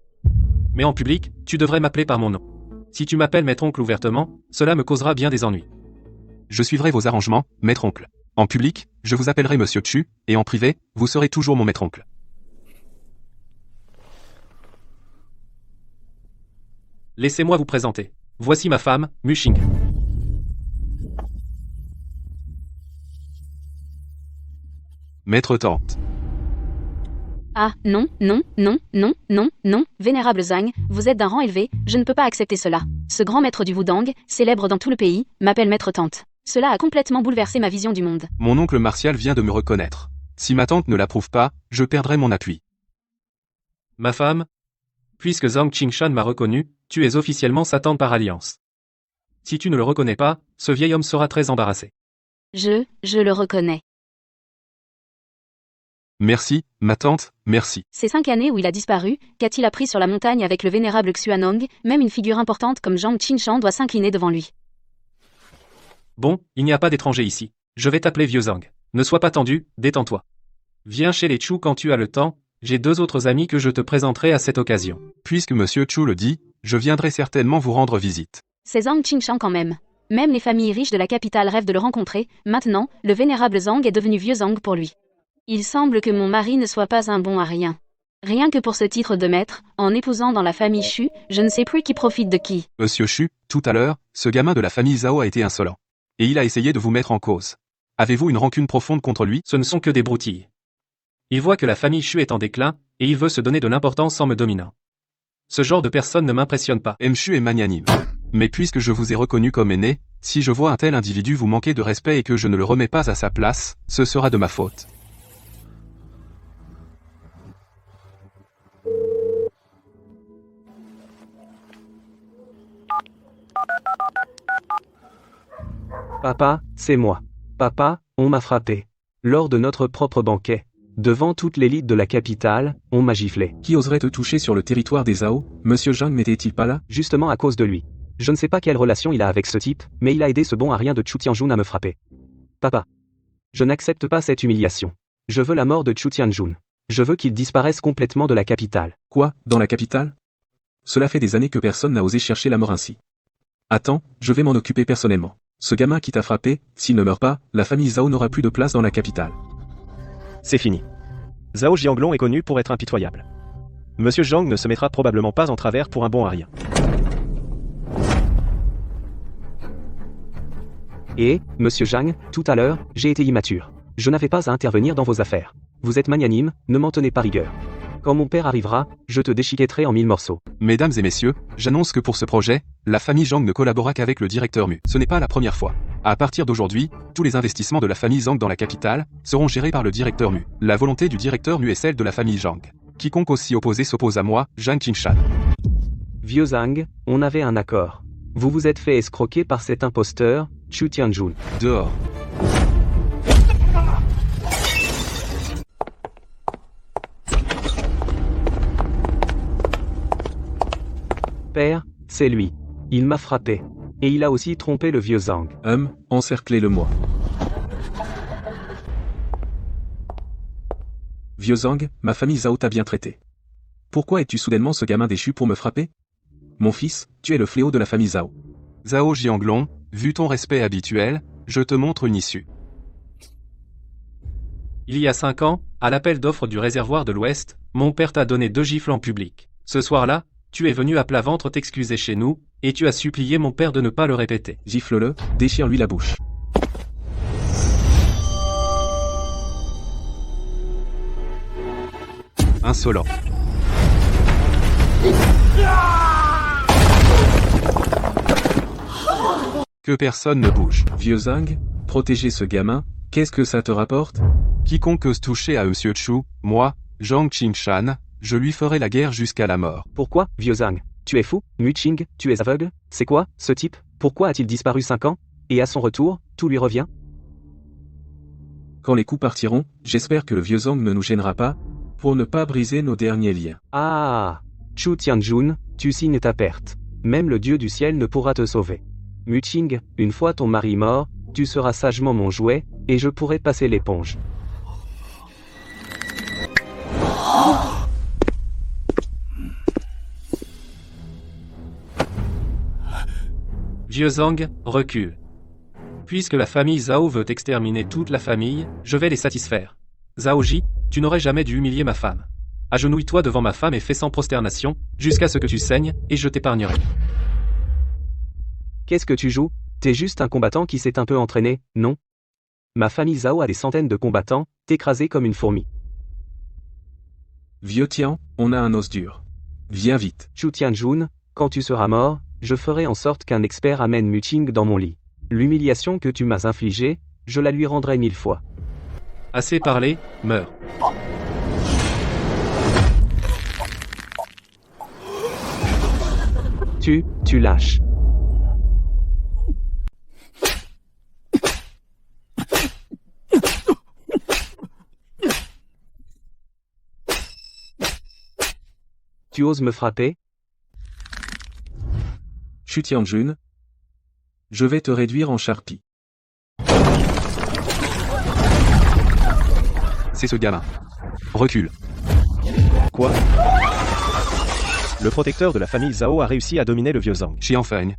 Mais en public, tu devrais m'appeler par mon nom. Si tu m'appelles maître-oncle ouvertement, cela me causera bien des ennuis. Je suivrai vos arrangements, maître-oncle. En public, je vous appellerai Monsieur Chu, et en privé, vous serez toujours mon maître-oncle. Laissez-moi vous présenter. Voici ma femme, Muxing. Maître Tante. Ah, non, non, non, non, non, non, vénérable Zhang, vous êtes d'un rang élevé, je ne peux pas accepter cela. Ce grand maître du Wudang, célèbre dans tout le pays, m'appelle maître tante. Cela a complètement bouleversé ma vision du monde. Mon oncle Martial vient de me reconnaître. Si ma tante ne l'approuve pas, je perdrai mon appui. Ma femme, puisque Zhang Qingshan m'a reconnu, tu es officiellement sa tante par alliance. Si tu ne le reconnais pas, ce vieil homme sera très embarrassé. Je le reconnais. Merci, ma tante, merci. Ces 5 années où il a disparu, qu'a-t-il appris sur la montagne avec le vénérable Xuanong? Même une figure importante comme Zhang Qingshan doit s'incliner devant lui. Bon, il n'y a pas d'étranger ici. Je vais t'appeler vieux Zhang. Ne sois pas tendu, détends-toi. Viens chez les Chu quand tu as le temps, j'ai 2 autres amis que je te présenterai à cette occasion. Puisque Monsieur Chu le dit, je viendrai certainement vous rendre visite. C'est Zhang Qingshan quand même. Même les familles riches de la capitale rêvent de le rencontrer. Maintenant, le vénérable Zhang est devenu vieux Zhang pour lui. Il semble que mon mari ne soit pas un bon à rien. Rien que pour ce titre de maître, en épousant dans la famille Chu, je ne sais plus qui profite de qui. Monsieur Chu, tout à l'heure, ce gamin de la famille Zhao a été insolent. Et il a essayé de vous mettre en cause. Avez-vous une rancune profonde contre lui? Ce ne sont que des broutilles. Il voit que la famille Chu est en déclin, et il veut se donner de l'importance en me dominant. Ce genre de personne ne m'impressionne pas. Chu est magnanime. Mais puisque je vous ai reconnu comme aîné, si je vois un tel individu vous manquer de respect et que je ne le remets pas à sa place, ce sera de ma faute. Papa, c'est moi. Papa, on m'a frappé. Lors de notre propre banquet. Devant toute l'élite de la capitale, on m'a giflé. Qui oserait te toucher sur le territoire des Zhao? Monsieur Zhang n'était-il pas là? Justement à cause de lui. Je ne sais pas quelle relation il a avec ce type, mais il a aidé ce bon à rien de Chu Tianjun à me frapper. Papa. Je n'accepte pas cette humiliation. Je veux la mort de Chu Tianjun. Je veux qu'il disparaisse complètement de la capitale. Quoi, dans la capitale? Cela fait des années que personne n'a osé chercher la mort ainsi. Attends, je vais m'en occuper personnellement. Ce gamin qui t'a frappé, s'il ne meurt pas, la famille Zhao n'aura plus de place dans la capitale. C'est fini. Zhao Jianglong est connu pour être impitoyable. Monsieur Zhang ne se mettra probablement pas en travers pour un bon à rien. Et, monsieur Zhang, tout à l'heure, j'ai été immature. Je n'avais pas à intervenir dans vos affaires. Vous êtes magnanime, ne m'en tenez pas rigueur. Quand mon père arrivera, je te déchiquetterai en 1000 morceaux. Mesdames et messieurs, j'annonce que pour ce projet, la famille Zhang ne collabora qu'avec le directeur Mu. Ce n'est pas la première fois. À partir d'aujourd'hui, tous les investissements de la famille Zhang dans la capitale seront gérés par le directeur Mu. La volonté du directeur Mu est celle de la famille Zhang. Quiconque aussi opposé s'oppose à moi, Zhang Qingshan. Vieux Zhang, on avait un accord. Vous vous êtes fait escroquer par cet imposteur, Chu Tianjun. Dehors. Père, c'est lui. Il m'a frappé. Et il a aussi trompé le vieux Zhang. Encerclez-le-moi. Vieux Zhang, ma famille Zhao t'a bien traité. Pourquoi es-tu soudainement ce gamin déchu pour me frapper? Mon fils, tu es le fléau de la famille Zhao. Zhao Jianglong, vu ton respect habituel, je te montre une issue. Il y a 5 ans, à l'appel d'offres du réservoir de l'Ouest, mon père t'a donné 2 gifles en public. Ce soir-là, tu es venu à plat ventre t'excuser chez nous, et tu as supplié mon père de ne pas le répéter. Gifle-le, déchire-lui la bouche. Insolent. Que personne ne bouge. Vieux Zhang, protéger ce gamin, qu'est-ce que ça te rapporte? Quiconque ose toucher à Monsieur Chu, moi, Zhang Qingshan, je lui ferai la guerre jusqu'à la mort. Pourquoi, vieux Zhang? Tu es fou, Muqing, tu es aveugle? C'est quoi, ce type? Pourquoi a-t-il disparu 5 ans? Et à son retour, tout lui revient? Quand les coups partiront, j'espère que le vieux Zhang ne nous gênera pas, pour ne pas briser nos derniers liens. Ah, Chu Tianjun, tu signes ta perte. Même le dieu du ciel ne pourra te sauver. Muqing, une fois ton mari mort, tu seras sagement mon jouet, et je pourrai passer l'éponge. Vieux Zhang, recule. Puisque la famille Zhao veut exterminer toute la famille, je vais les satisfaire. Zhao Ji, tu n'aurais jamais dû humilier ma femme. Agenouille-toi devant ma femme et fais sans prosternation, jusqu'à ce que tu saignes, et je t'épargnerai. Qu'est-ce que tu joues? T'es juste un combattant qui s'est un peu entraîné, non? Ma famille Zhao a des centaines de combattants, t'écraser comme une fourmi. Vieux Tian, on a un os dur. Viens vite. Chu Tianjun, quand tu seras mort, je ferai en sorte qu'un expert amène Muting dans mon lit. L'humiliation que tu m'as infligée, je la lui rendrai 1000 fois. Assez parlé, meurs. Tu lâches. Tu oses me frapper? Chu Tianjun, je vais te réduire en charpie. C'est ce gamin. Recule. Quoi? Le protecteur de la famille Zhao a réussi à dominer le vieux Zhang. Xianfeng.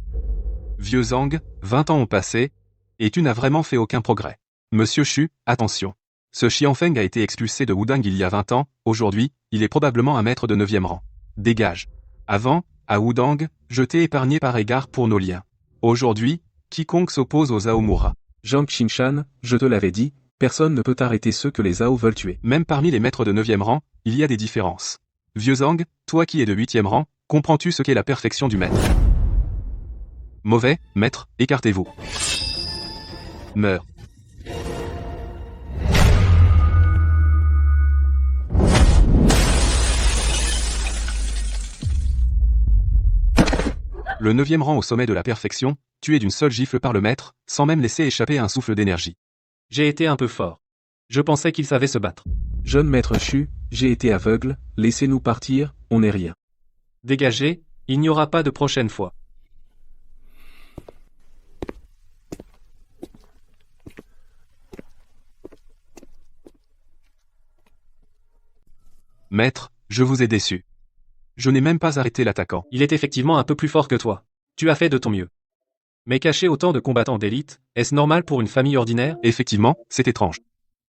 Vieux Zhang, 20 ans ont passé, et tu n'as vraiment fait aucun progrès. Monsieur Xu, attention. Ce Xianfeng a été expulsé de Wudang il y a 20 ans, aujourd'hui, il est probablement un maître de 9e rang. Dégage. Avant, à Wudang, je t'ai épargné par égard pour nos liens. Aujourd'hui, quiconque s'oppose aux Zhao mourra. Zhang Qingshan, je te l'avais dit, personne ne peut arrêter ceux que les Zhao veulent tuer. Même parmi les maîtres de 9e rang, il y a des différences. Vieux Zhang, toi qui es de 8e rang, comprends-tu ce qu'est la perfection du maître? Mauvais, maître, écartez-vous. Meurs. Le 9e rang au sommet de la perfection, tué d'une seule gifle par le maître, sans même laisser échapper un souffle d'énergie. J'ai été un peu fort. Je pensais qu'il savait se battre. Jeune maître Xu, j'ai été aveugle, laissez-nous partir, on n'est rien. Dégagez, il n'y aura pas de prochaine fois. Maître, je vous ai déçu. Je n'ai même pas arrêté l'attaquant. Il est effectivement un peu plus fort que toi. Tu as fait de ton mieux. Mais cacher autant de combattants d'élite, est-ce normal pour une famille ordinaire? Effectivement, c'est étrange.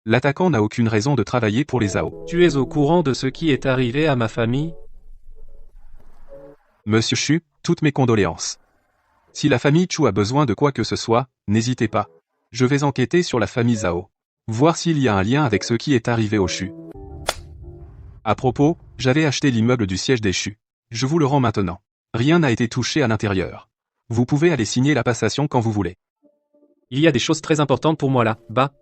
L'attaquant n'a aucune raison de travailler pour les Zhao. Tu es au courant de ce qui est arrivé à ma famille? Monsieur Xu, toutes mes condoléances. Si la famille Chu a besoin de quoi que ce soit, n'hésitez pas. Je vais enquêter sur la famille Zhao. Voir s'il y a un lien avec ce qui est arrivé au Xu. À propos, j'avais acheté l'immeuble du siège des Xu. Je vous le rends maintenant. Rien n'a été touché à l'intérieur. Vous pouvez aller signer la passation quand vous voulez. Il y a des choses très importantes pour moi là-bas.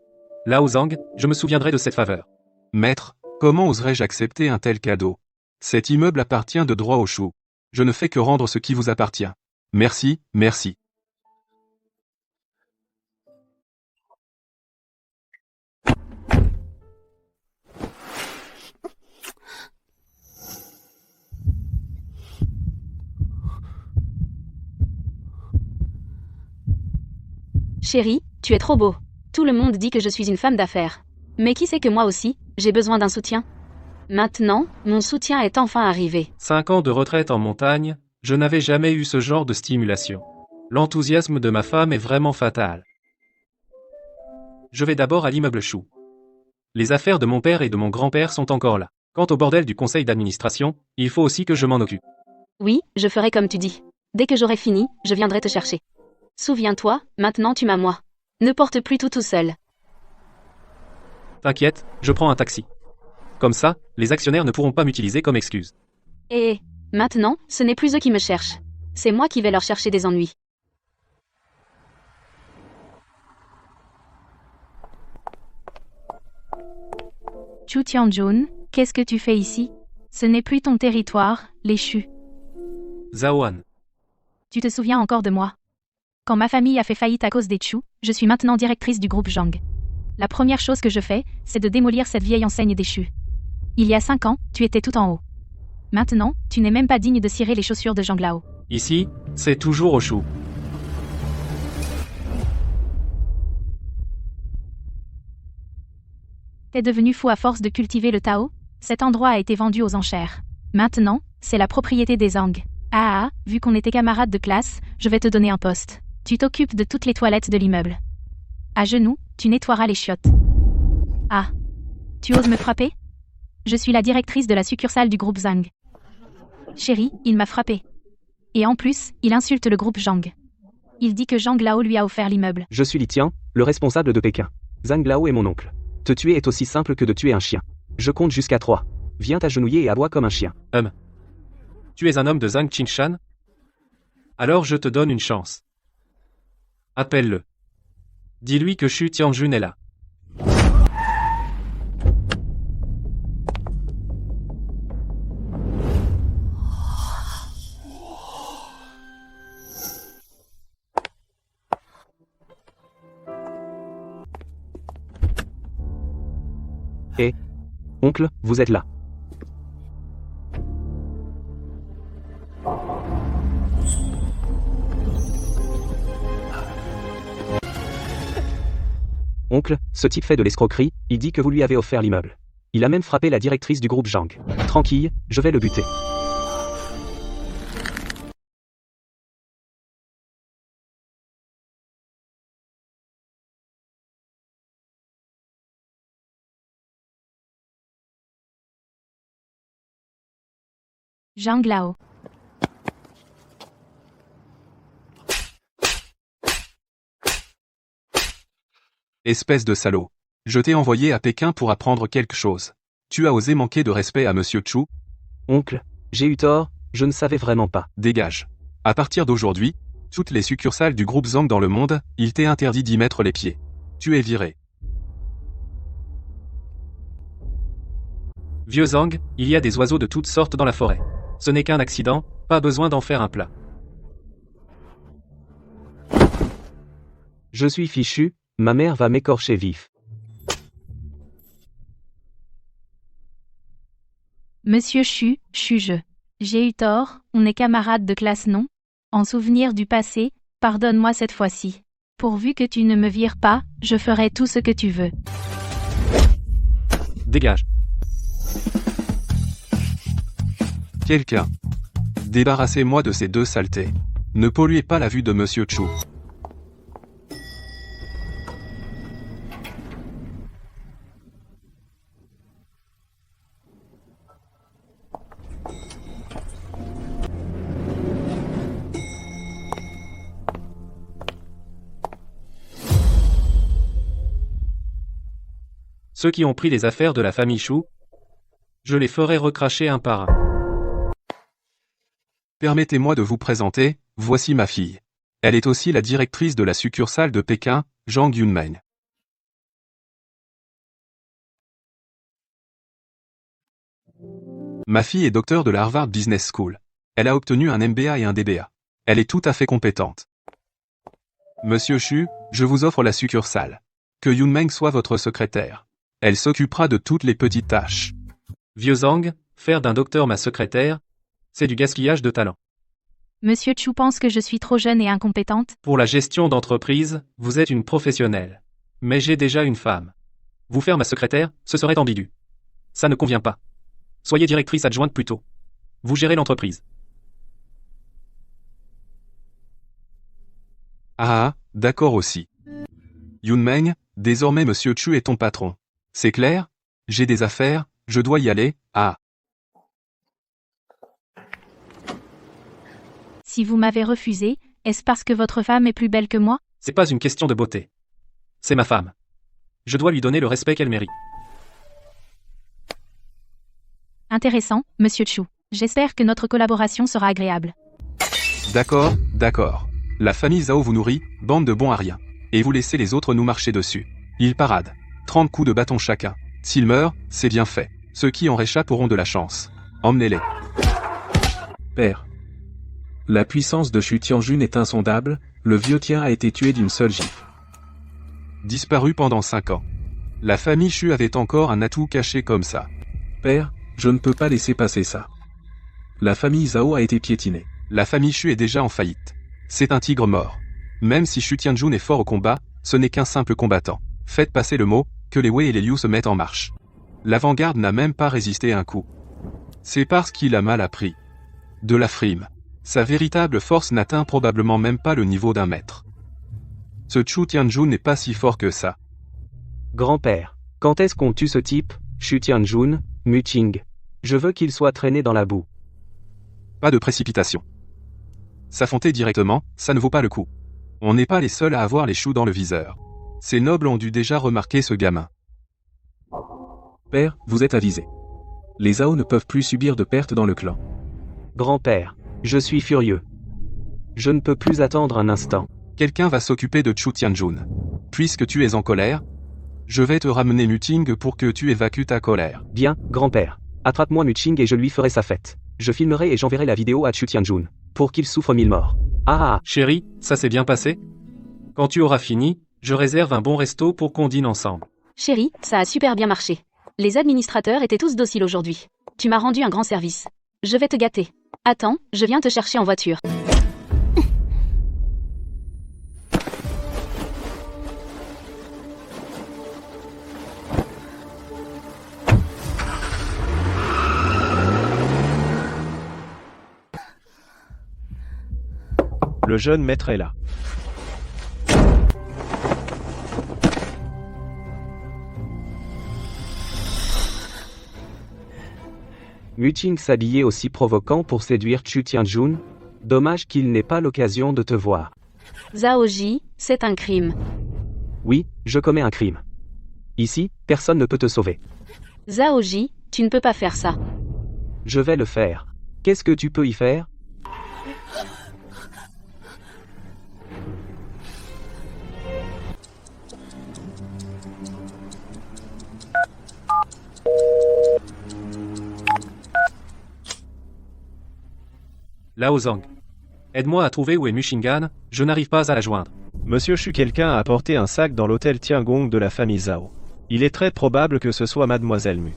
Lao Zhang, je me souviendrai de cette faveur. Maître, comment oserais-je accepter un tel cadeau? Cet immeuble appartient de droit au Xu. Je ne fais que rendre ce qui vous appartient. Merci, merci. Chérie, tu es trop beau. Tout le monde dit que je suis une femme d'affaires. Mais qui sait que moi aussi, j'ai besoin d'un soutien? Maintenant, mon soutien est enfin arrivé. 5 ans de retraite en montagne, je n'avais jamais eu ce genre de stimulation. L'enthousiasme de ma femme est vraiment fatal. Je vais d'abord à l'immeuble Xu. Les affaires de mon père et de mon grand-père sont encore là. Quant au bordel du conseil d'administration, il faut aussi que je m'en occupe. Oui, je ferai comme tu dis. Dès que j'aurai fini, je viendrai te chercher. Souviens-toi, maintenant tu m'as moi. Ne porte plus tout seul. T'inquiète, je prends un taxi. Comme ça, les actionnaires ne pourront pas m'utiliser comme excuse. Et maintenant, ce n'est plus eux qui me cherchent. C'est moi qui vais leur chercher des ennuis. Chu Tianjun, qu'est-ce que tu fais ici? Ce n'est plus ton territoire, les Xu. Zhaoan. Tu te souviens encore de moi? Quand ma famille a fait faillite à cause des Chu, je suis maintenant directrice du groupe Zhang. La première chose que je fais, c'est de démolir cette vieille enseigne des Xu. Il y a 5 ans, tu étais tout en haut. Maintenant, tu n'es même pas digne de cirer les chaussures de Zhang Lao. Ici, c'est toujours au Xu. T'es devenu fou à force de cultiver le Tao? Cet endroit a été vendu aux enchères. Maintenant, c'est la propriété des Zhang. Vu qu'on était camarades de classe, je vais te donner un poste. Tu t'occupes de toutes les toilettes de l'immeuble. À genoux, tu nettoieras les chiottes. Ah. Tu oses me frapper? Je suis la directrice de la succursale du groupe Zhang. Chérie, il m'a frappé. Et en plus, il insulte le groupe Zhang. Il dit que Zhang Lao lui a offert l'immeuble. Je suis Li Tian, le responsable de Pékin. Zhang Lao est mon oncle. Te tuer est aussi simple que de tuer un chien. Je compte jusqu'à 3. Viens t'agenouiller et aboie comme un chien. Tu es un homme de Zhang Qingshan? Alors je te donne une chance. Appelle-le. Dis-lui que Xu Tianjun est là. Oncle, vous êtes là. Oncle, ce type fait de l'escroquerie, il dit que vous lui avez offert l'immeuble. Il a même frappé la directrice du groupe Zhang. Tranquille, je vais le buter. Zhang Lao. Espèce de salaud. Je t'ai envoyé à Pékin pour apprendre quelque chose. Tu as osé manquer de respect à Monsieur Chu? Oncle, j'ai eu tort, je ne savais vraiment pas. Dégage. À partir d'aujourd'hui, toutes les succursales du groupe Zhang dans le monde, il t'est interdit d'y mettre les pieds. Tu es viré. Vieux Zhang, il y a des oiseaux de toutes sortes dans la forêt. Ce n'est qu'un accident, pas besoin d'en faire un plat. Je suis fichu, ma mère va m'écorcher vif. Monsieur Xu, j'ai eu tort, on est camarades de classe non? En souvenir du passé, pardonne-moi cette fois-ci. Pourvu que tu ne me vires pas, je ferai tout ce que tu veux. Dégage. Quelqu'un. Débarrassez-moi de ces deux saletés. Ne polluez pas la vue de Monsieur Chu. Ceux qui ont pris les affaires de la famille Xu, je les ferai recracher un par un. Permettez-moi de vous présenter, voici ma fille. Elle est aussi la directrice de la succursale de Pékin, Zhang Yunmeng. Ma fille est docteur de la Harvard Business School. Elle a obtenu un MBA et un DBA. Elle est tout à fait compétente. Monsieur Xu, je vous offre la succursale. Que Yunmeng soit votre secrétaire. Elle s'occupera de toutes les petites tâches. Vieux Zhang, faire d'un docteur ma secrétaire, c'est du gaspillage de talent. Monsieur Chu pense que je suis trop jeune et incompétente? Pour la gestion d'entreprise, vous êtes une professionnelle. Mais j'ai déjà une femme. Vous faire ma secrétaire, ce serait ambigu. Ça ne convient pas. Soyez directrice adjointe plutôt. Vous gérez l'entreprise. Ah, d'accord aussi. Yunmeng, désormais Monsieur Chu est ton patron. C'est clair? J'ai des affaires, je dois y aller, ah. Si vous m'avez refusé, est-ce parce que votre femme est plus belle que moi? C'est pas une question de beauté. C'est ma femme. Je dois lui donner le respect qu'elle mérite. Intéressant, Monsieur Chu. J'espère que notre collaboration sera agréable. D'accord, d'accord. La famille Zhao vous nourrit, bande de bons à rien. Et vous laissez les autres nous marcher dessus. Ils paradent. 30 coups de bâton chacun. S'ils meurent, c'est bien fait. Ceux qui en réchappent auront de la chance. Emmenez-les. Père. La puissance de Xu Tianjun est insondable, le vieux Tien a été tué d'une seule gifle. Disparu pendant 5 ans. La famille Xu avait encore un atout caché comme ça. Père, je ne peux pas laisser passer ça. La famille Zhao a été piétinée. La famille Xu est déjà en faillite. C'est un tigre mort. Même si Xu Tianjun est fort au combat, ce n'est qu'un simple combattant. Faites passer le mot, que les Wei et les Liu se mettent en marche. L'avant-garde n'a même pas résisté à un coup. C'est parce qu'il a mal appris. De la frime. Sa véritable force n'atteint probablement même pas le niveau d'un maître. Ce Chu Tianjun n'est pas si fort que ça. Grand-père, quand est-ce qu'on tue ce type, Xu Tianjun, Muqing? Je veux qu'il soit traîné dans la boue. Pas de précipitation. S'affronter directement, ça ne vaut pas le coup. On n'est pas les seuls à avoir les choux dans le viseur. Ces nobles ont dû déjà remarquer ce gamin. Père, vous êtes avisé. Les Zhao ne peuvent plus subir de pertes dans le clan. Grand-père, je suis furieux. Je ne peux plus attendre un instant. Quelqu'un va s'occuper de Chu Tianjun. Puisque tu es en colère, je vais te ramener Muting pour que tu évacues ta colère. Bien, grand-père. Attrape-moi Muqing et je lui ferai sa fête. Je filmerai et j'enverrai la vidéo à Xu Tianjun, pour qu'il souffre 1000 morts. Ah. Chérie, ça s'est bien passé? Quand tu auras fini, je réserve un bon resto pour qu'on dîne ensemble. Chérie, ça a super bien marché. Les administrateurs étaient tous dociles aujourd'hui. Tu m'as rendu un grand service. Je vais te gâter. Attends, je viens te chercher en voiture. Le jeune maître est là. Muqing s'habillait aussi provoquant pour séduire Xu Tianjun. Dommage qu'il n'ait pas l'occasion de te voir. Zhaoji, c'est un crime. Oui, je commets un crime. Ici, personne ne peut te sauver. Zhaoji, tu ne peux pas faire ça. Je vais le faire. Qu'est-ce que tu peux y faire? Lao Zhang. Aide-moi à trouver où est Muqinggan, je n'arrive pas à la joindre. Monsieur Xu, quelqu'un a apporté un sac dans l'hôtel Tiangong de la famille Zhao. Il est très probable que ce soit Mademoiselle Mu.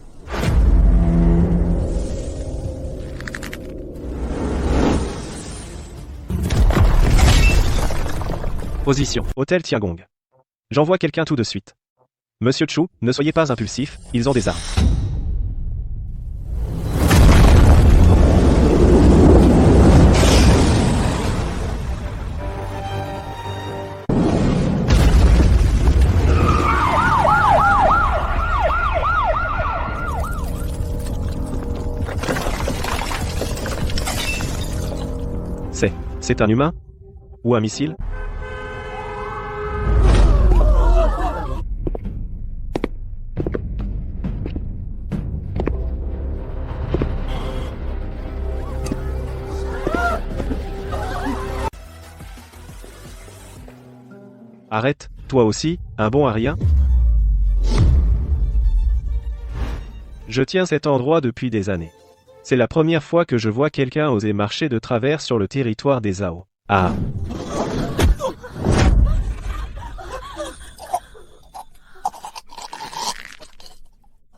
Position. Hôtel Tiangong. J'envoie quelqu'un tout de suite. Monsieur Chu, ne soyez pas impulsif, ils ont des armes. C'est un humain? Ou un missile? Arrête, toi aussi, un bon à rien? Je tiens cet endroit depuis des années. C'est la première fois que je vois quelqu'un oser marcher de travers sur le territoire des Zhao. Ah.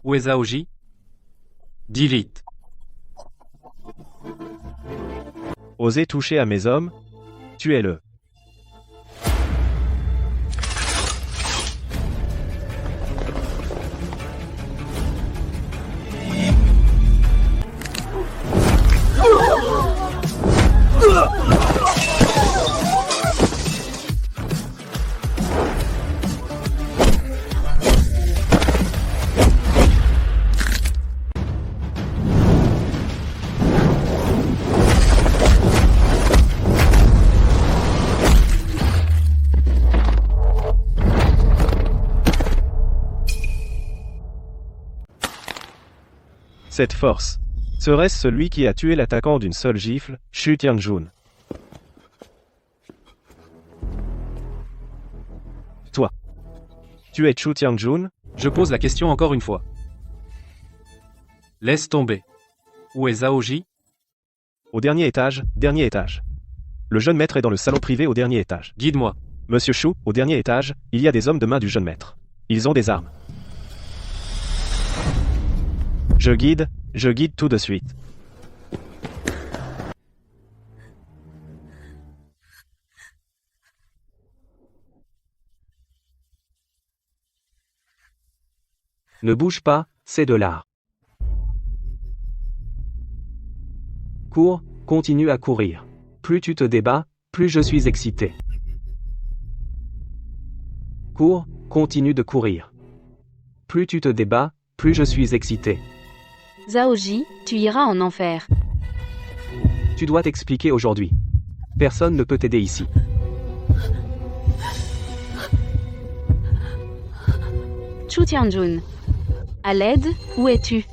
Où est Zhaoji? Dis vite. Oser toucher à mes hommes? Tuez-le. Cette force. Serait-ce celui qui a tué l'attaquant d'une seule gifle, Xu Tianjun? Toi. Tu es Xu Tianjun? Je pose la question encore une fois. Laisse tomber. Où est Zhaoji? Au dernier étage, dernier étage. Le jeune maître est dans le salon privé au dernier étage. Guide-moi. Monsieur Xu, au dernier étage, il y a des hommes de main du jeune maître. Ils ont des armes. Je guide tout de suite. Ne bouge pas, c'est de l'art. Cours, continue à courir. Plus tu te débats, plus je suis excité. Cours, continue de courir. Plus tu te débats, plus je suis excité. Zaoji, tu iras en enfer. Tu dois t'expliquer aujourd'hui. Personne ne peut t'aider ici. Chu Tianjun. À l'aide, où es-tu?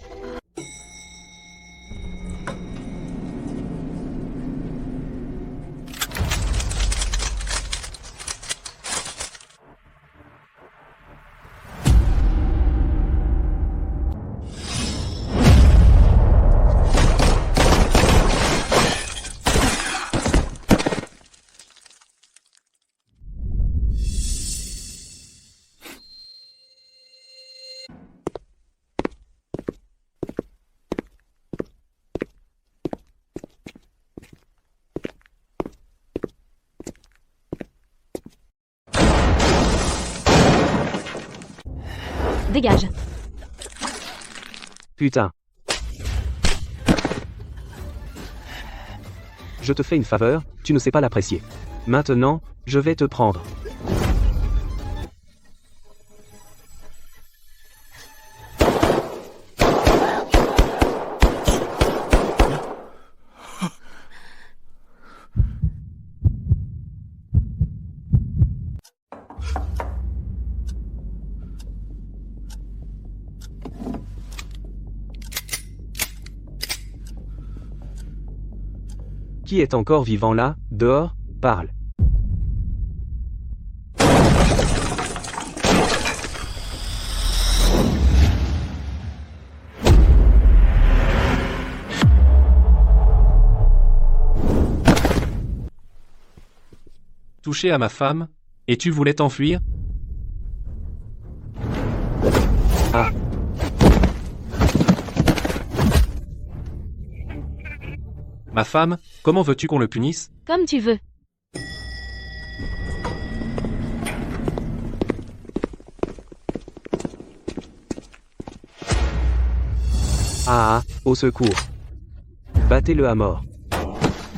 Dégage. Putain. Je te fais une faveur, tu ne sais pas l'apprécier. Maintenant, je vais te prendre. Qui est encore vivant là, dehors, parle. Touché à ma femme, et tu voulais t'enfuir? Ah. Ma femme, comment veux-tu qu'on le punisse? Comme tu veux. Ah, au secours. Battez-le à mort.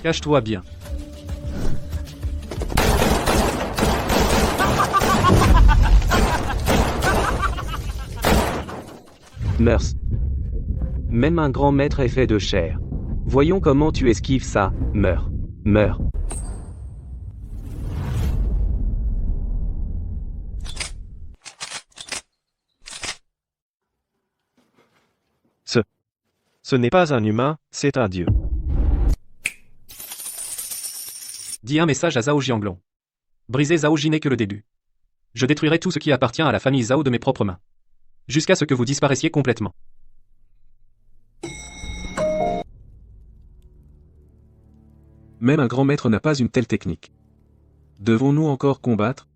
Cache-toi bien. Meurs. Même un grand maître est fait de chair. Voyons comment tu esquives ça, meurs. Meurs. Ce n'est pas un humain, c'est un dieu. Dis un message à Zhao Jianglong. Briser Zhao Ji n'est que le début. Je détruirai tout ce qui appartient à la famille Zhao de mes propres mains. Jusqu'à ce que vous disparaissiez complètement. Même un grand maître n'a pas une telle technique. Devons-nous encore combattre?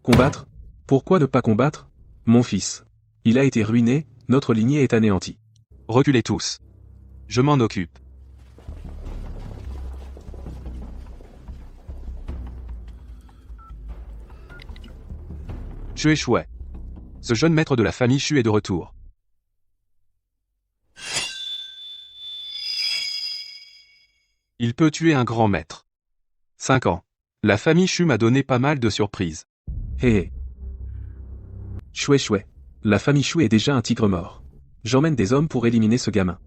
Combattre? Pourquoi ne pas combattre? Mon fils. Il a été ruiné, notre lignée est anéantie. Reculez tous. Je m'en occupe. Xue Shui. Ce jeune maître de la famille Shu est de retour. Il peut tuer un grand maître. 5 ans. La famille Shu m'a donné pas mal de surprises. Hé hé. Xue Shui. La famille Shu est déjà un tigre mort. J'emmène des hommes pour éliminer ce gamin.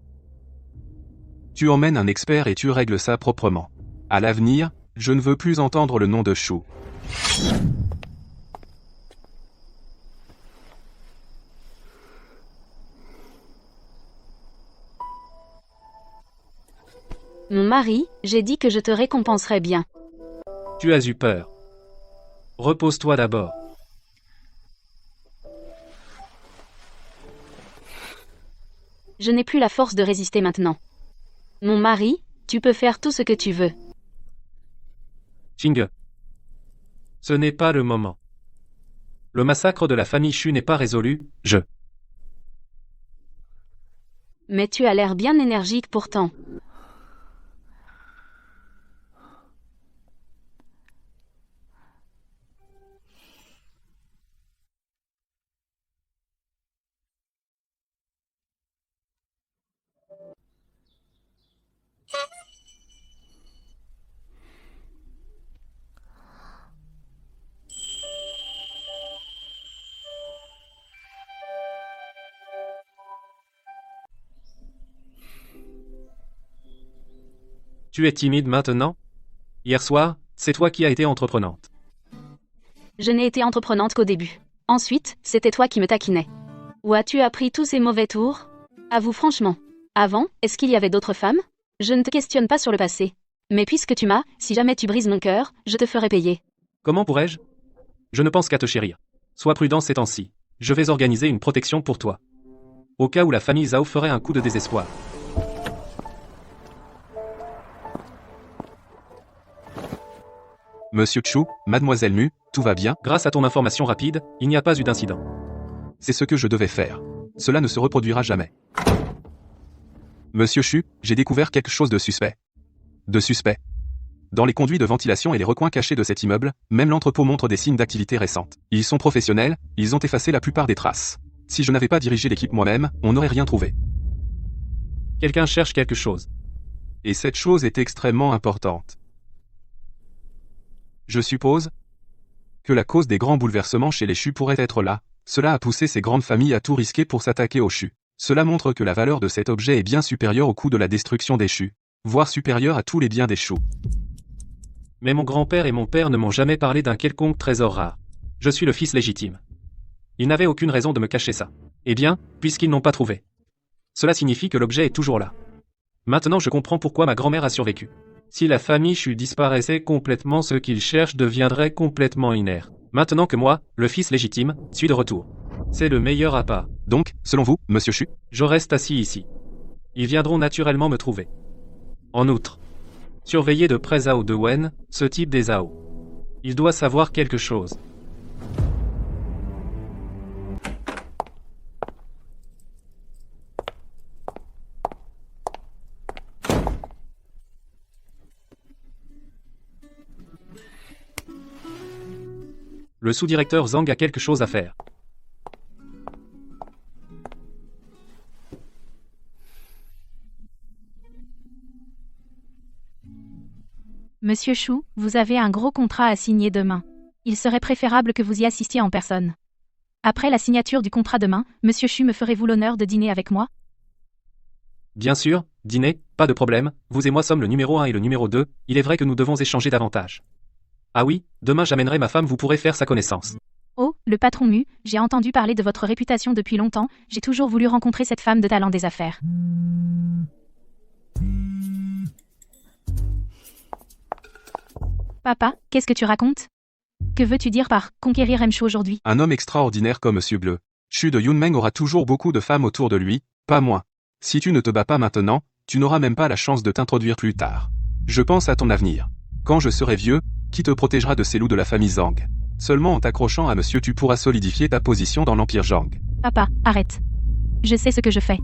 Tu emmènes un expert et tu règles ça proprement. À l'avenir, je ne veux plus entendre le nom de Shu. Mon mari, j'ai dit que je te récompenserais bien. Tu as eu peur. Repose-toi d'abord. Je n'ai plus la force de résister maintenant. Mon mari, tu peux faire tout ce que tu veux. Ching. Ce n'est pas le moment. Le massacre de la famille Shu n'est pas résolu, Mais tu as l'air bien énergique pourtant. Tu es timide maintenant? Hier soir, c'est toi qui as été entreprenante. Je n'ai été entreprenante qu'au début. Ensuite, c'était toi qui me taquinais. Où as-tu appris tous ces mauvais tours? Avoue franchement. Avant, est-ce qu'il y avait d'autres femmes? Je ne te questionne pas sur le passé. Mais puisque tu m'as, si jamais tu brises mon cœur, je te ferai payer. Comment pourrais-je? Je ne pense qu'à te chérir. Sois prudent ces temps-ci. Je vais organiser une protection pour toi. Au cas où la famille Zhao ferait un coup de désespoir. Monsieur Chu, Mademoiselle Mu, tout va bien? Grâce à ton information rapide, il n'y a pas eu d'incident. C'est ce que je devais faire. Cela ne se reproduira jamais. Monsieur Chu, j'ai découvert quelque chose de suspect. De suspect. Dans les conduits de ventilation et les recoins cachés de cet immeuble, même l'entrepôt montre des signes d'activité récente. Ils sont professionnels, ils ont effacé la plupart des traces. Si je n'avais pas dirigé l'équipe moi-même, on n'aurait rien trouvé. Quelqu'un cherche quelque chose. Et cette chose est extrêmement importante. Je suppose que la cause des grands bouleversements chez les Chu pourrait être là. Cela a poussé ces grandes familles à tout risquer pour s'attaquer aux Chu. Cela montre que la valeur de cet objet est bien supérieure au coût de la destruction des Chu, voire supérieure à tous les biens des Chu. Mais mon grand-père et mon père ne m'ont jamais parlé d'un quelconque trésor rare. Je suis le fils légitime. Ils n'avaient aucune raison de me cacher ça. Eh bien, puisqu'ils n'ont pas trouvé. Cela signifie que l'objet est toujours là. Maintenant je comprends pourquoi ma grand-mère a survécu. Si la famille Chu disparaissait complètement, ce qu'ils cherchent deviendrait complètement inerte. Maintenant que moi, le fils légitime, suis de retour. C'est le meilleur appât. Donc, selon vous, Monsieur Chu, Je reste assis ici. Ils viendront naturellement me trouver. En outre, surveillez de près Zhao de Wen, ce type des Zhao. Il doit savoir quelque chose. Le sous-directeur Zhang a quelque chose à faire. Monsieur Chu, vous avez un gros contrat à signer demain. Il serait préférable que vous y assistiez en personne. Après la signature du contrat demain, Monsieur Chu, me ferez-vous l'honneur de dîner avec moi? Bien sûr, dîner, pas de problème, vous et moi sommes le numéro 1 et le numéro 2, il est vrai que nous devons échanger davantage. Ah oui, demain j'amènerai ma femme, vous pourrez faire sa connaissance. Oh, le patron Mu, j'ai entendu parler de votre réputation depuis longtemps, j'ai toujours voulu rencontrer cette femme de talent des affaires. Papa, qu'est-ce que tu racontes? Que veux-tu dire par « conquérir Mchu aujourd'hui » ? un homme extraordinaire comme Monsieur Bleu. Chu de Yunmeng aura toujours beaucoup de femmes autour de lui, pas moins. Si tu ne te bats pas maintenant, tu n'auras même pas la chance de t'introduire plus tard. Je pense à ton avenir. Quand je serai vieux, qui te protégera de ces loups de la famille Zhang? Seulement en t'accrochant à Monsieur tu pourras solidifier ta position dans l'Empire Zhang. Papa, arrête. Je sais ce que je fais.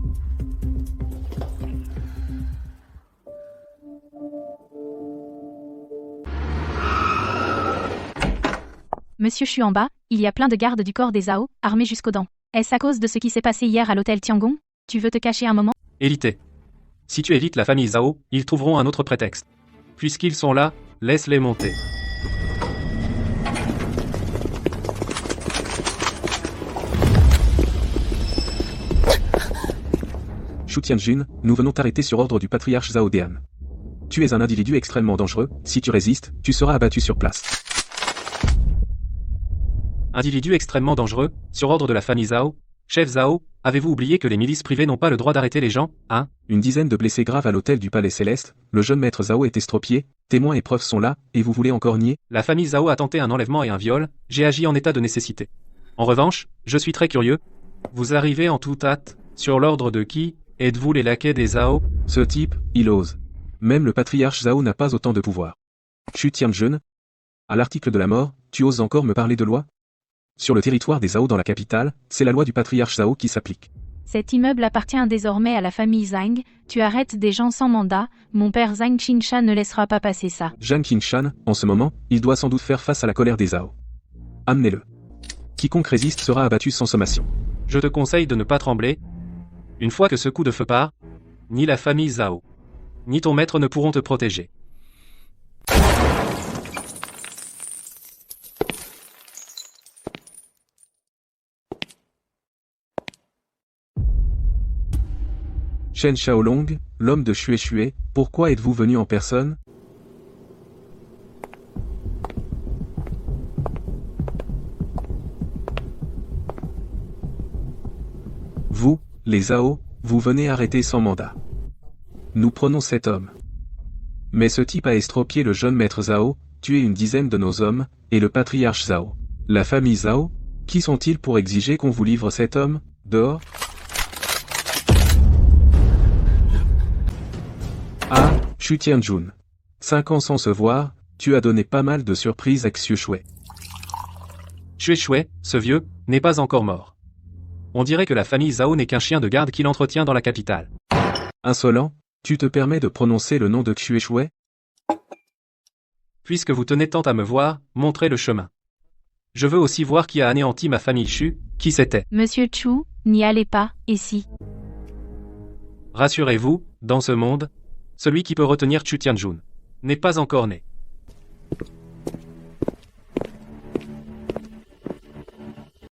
Monsieur Chu en bas, il y a plein de gardes du corps des Zhao, armés jusqu'aux dents. Est-ce à cause de ce qui s'est passé hier à l'hôtel Tiangong? Tu veux te cacher un moment? Élité. Si tu évites la famille Zhao, ils trouveront un autre prétexte. Puisqu'ils sont là, laisse-les monter. Shu Tianjun, nous venons t'arrêter sur ordre du patriarche Zhao Dian. Tu es un individu extrêmement dangereux, si tu résistes, tu seras abattu sur place. Individu extrêmement dangereux, sur ordre de la famille Zhao. Chef Zhao, avez-vous oublié que les milices privées n'ont pas le droit d'arrêter les gens, hein? Une dizaine de blessés graves à l'hôtel du Palais Céleste, le jeune maître Zhao est estropié, témoins et preuves sont là, et vous voulez encore nier? La famille Zhao a tenté un enlèvement et un viol, j'ai agi en état de nécessité. En revanche, je suis très curieux. Vous arrivez en toute hâte, sur l'ordre de qui? Êtes-vous les laquais des Zhao? Ce type, il ose. Même le patriarche Zhao n'a pas autant de pouvoir. Shu Tianjun, à l'article de la mort, tu oses encore me parler de loi? Sur le territoire des Zhao dans la capitale, c'est la loi du patriarche Zhao qui s'applique. Cet immeuble appartient désormais à la famille Zhang, tu arrêtes des gens sans mandat, mon père Zhang Qingshan ne laissera pas passer ça. Zhang Qingshan, en ce moment, il doit sans doute faire face à la colère des Zhao. Amenez-le. Quiconque résiste sera abattu sans sommation. Je te conseille de ne pas trembler. Une fois que ce coup de feu part, ni la famille Zhao, ni ton maître ne pourront te protéger. Shen Shaolong, l'homme de Xue Xue, pourquoi êtes-vous venu en personne? Vous, les Zhao, vous venez arrêter sans mandat. Nous prenons cet homme. Mais ce type a estropié le jeune maître Zhao, tué une dizaine de nos hommes, et le patriarche Zhao. La famille Zhao, qui sont-ils pour exiger qu'on vous livre cet homme, dehors? Ah, Xu Tianjun. 5 ans sans se voir, tu as donné pas mal de surprises à Xiu Shui. Xue Shui, ce vieux, n'est pas encore mort. On dirait que la famille Zhao n'est qu'un chien de garde qu'il entretient dans la capitale. Insolent, tu te permets de prononcer le nom de Xue Shui? Puisque vous tenez tant à me voir, montrez le chemin. Je veux aussi voir qui a anéanti ma famille Xu, qui c'était. Monsieur Chu, n'y allez pas, et si. Rassurez-vous, dans ce monde, celui qui peut retenir Chu Tianjun n'est pas encore né.